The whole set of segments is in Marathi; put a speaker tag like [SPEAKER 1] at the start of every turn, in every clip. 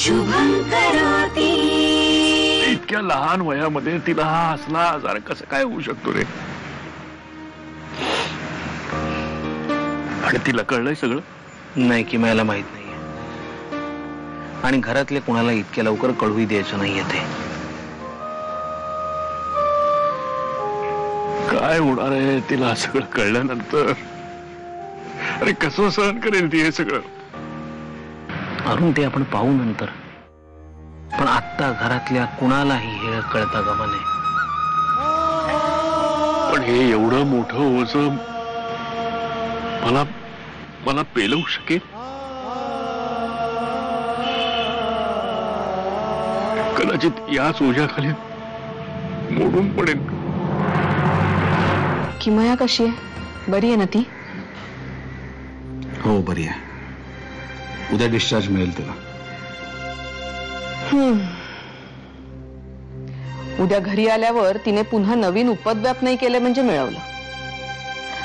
[SPEAKER 1] शुभंकरोति।
[SPEAKER 2] इतक्या लहान वयामध्ये तिला हा असला आजार कसं काय होऊ शकतो रे? आणि तिला कळलंय सगळं?
[SPEAKER 3] नाही की मला माहित नाहीये, आणि घरातले कोणाला इतक्या लवकर कळूही द्यायचं नाहीये ते.
[SPEAKER 2] काय होणार आहे तिला सगळं कळल्यानंतर? अरे कसं सहन करेल ती हे सगळं?
[SPEAKER 3] अरुण, ते आपण पाहू नंतर, पण आत्ता घरातल्या कुणालाही हे कळता कामा नये.
[SPEAKER 2] पण हे एवढं मोठं ओझं मला मला पेलवू शकेल? कदाचित याच ओझ्याखाली मोडून पडेल.
[SPEAKER 4] किमया कशी आहे? बरी आहे ना ती?
[SPEAKER 5] हो, बरी आहे. उद्या डिस्चार्ज मिळेल तिला.
[SPEAKER 4] उद्या घरी आल्यावर तिने पुन्हा नवीन उपद्व्याप नाही केले म्हणजे मिळवलं.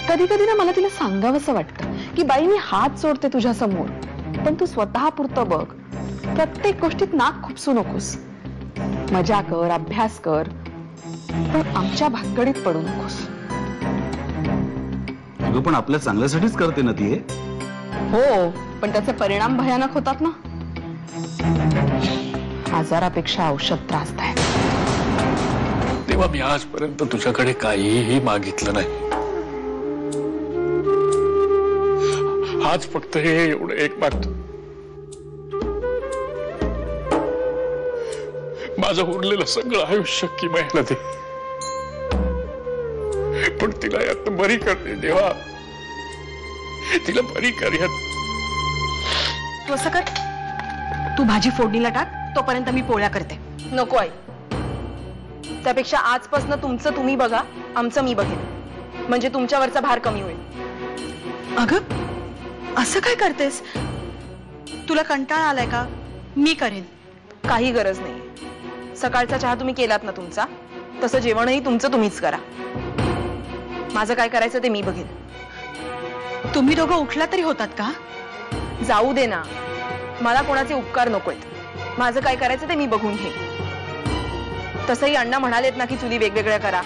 [SPEAKER 4] कधी कधी ना मला तिला सांगावंसं वाटतं की बाई, मी हात सोडते तुझ्या समोर, पण तू स्वतः पुरतं बघ. प्रत्येक गोष्टीत नाक खुपसू नकोस. मजा कर, अभ्यास कर, पण आमच्या भानगडीत पडू नकोस.
[SPEAKER 5] अगं, पण आपल्या चांगल्यासाठीच करते ना ती.
[SPEAKER 4] हो, पण त्याचे परिणाम भयानक होतात ना. आजारापेक्षा औषध त्रासदायक.
[SPEAKER 2] तेव्हा मी आजपर्यंत तुझ्याकडे काहीही मागितलं नाही. आज फक्त हे एवढं एक मागतो, माझं उरलेलं सगळं आयुष्य किमयाला दे, पण तिला यात बरी करते देवा, तिला बरी कर यात.
[SPEAKER 6] तू असं कर, तू भाजी फोडणीला टाक, तोपर्यंत मी पोळ्या करते.
[SPEAKER 7] नको आई, त्यापेक्षा आजपासून तुमचं तुम्ही बघा, आमचं मी बघेन, म्हणजे तुमच्यावरचा भार कमी होईल.
[SPEAKER 6] अगं, असं काय करतेस? तुला कंटाळा आलाय का? मी करेन.
[SPEAKER 7] काही गरज नाही. सकाळचा चहा तुम्ही केलात ना तुमचा, तसं जेवणही तुमचं तुम्हीच करा. माझं काय करायचं ते मी बघेन.
[SPEAKER 6] तुम्ही दोघं उठला तरी होतात का?
[SPEAKER 7] जाऊ दे ना, मला कोणाचे उपकार नकोयत. माझं काय करायचं ते मी बघून घे. तसंही अण्णा म्हणालेत ना की चुली वेगवेगळ्या करा.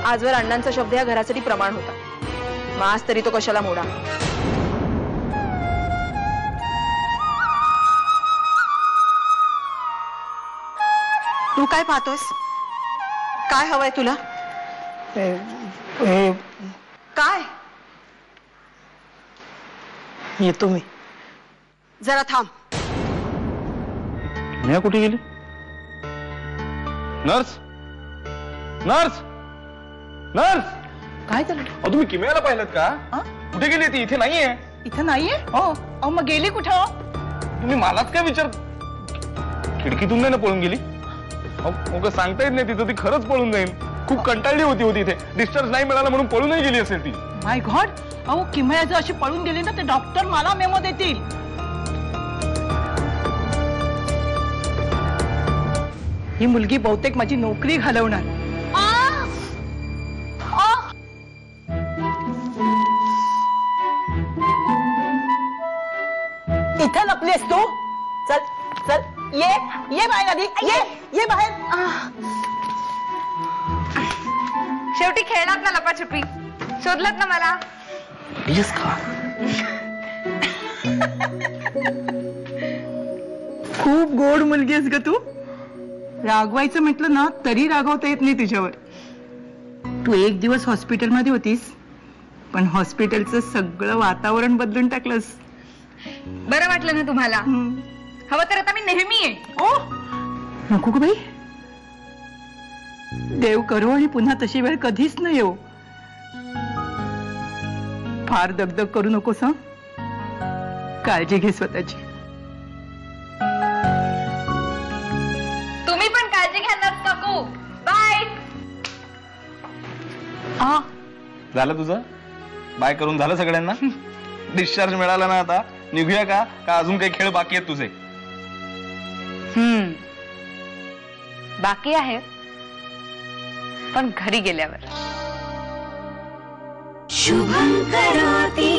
[SPEAKER 7] आजवर अण्णांचा शब्द या घरासाठी प्रमाण होता, मग आज तरी तो कशाला मोडा.
[SPEAKER 6] तू काय पाहतोस? काय हवंय तुला? काय?
[SPEAKER 4] येतो मी.
[SPEAKER 6] जरा थांब.
[SPEAKER 5] मी कुठे गेली? Nurse, nurse, nurse.
[SPEAKER 6] काय झालं?
[SPEAKER 5] तुम्ही किमयाला पाहिलं का? कुठे गेली ती? इथे नाहीये.
[SPEAKER 6] इथं नाहीये? हो. मग गेली कुठं?
[SPEAKER 5] तुम्ही मलाच काय विचार? खिडकीतून नाही ना पळून गेली? मग सांगता येत नाही, तिचं ती खरंच पळून जाईल. खूप कंटाळली होती इथे. डिस्चार्ज नाही मिळाला म्हणून पळूनही गेली असेल ती.
[SPEAKER 6] माय गॉड. अहो, किमया जर अशी पळून गेली ना, ते डॉक्टर मला मेमो देतील. ही मुलगी बहुतेक माझी नोकरी घालवणार. इथे लपलीस तू? चल चल, ये बाहेर आधी. ये बाहेर.
[SPEAKER 7] शेवटी खेळलात ना लपाछपी, शोधलात ना मला.
[SPEAKER 3] प्लीज का?
[SPEAKER 6] खूप गोड मुलगी आहेस ग तू. रागवायचं म्हटलं ना तरी रागवता येत नाही तुझ्यावर. तू एक दिवस हॉस्पिटलमध्ये होतीस, पण हॉस्पिटलचं सगळं वातावरण बदलून टाकलंस.
[SPEAKER 7] बरं वाटलं ना तुम्हाला? हवं तर आता मी नेहमी आहे.
[SPEAKER 6] ओ नको ग बाई, देव करो आणि पुन्हा तशी वेळ कधीच नाही येऊ. फार दगदग करू नकोस हं. काळजी घे स्वतःची.
[SPEAKER 7] तुम्ही पण काळजी घ्या नर्स काकू. बाय.
[SPEAKER 5] झालं तुझं? बाय करून झालं सगळ्यांना? डिस्चार्ज मिळाला ना, आता निघूया का? अजून काही खेळ बाकी आहेत तुझे?
[SPEAKER 7] बाकी आहे, पण घरी गेल्यावर.
[SPEAKER 1] शुभंकरोति.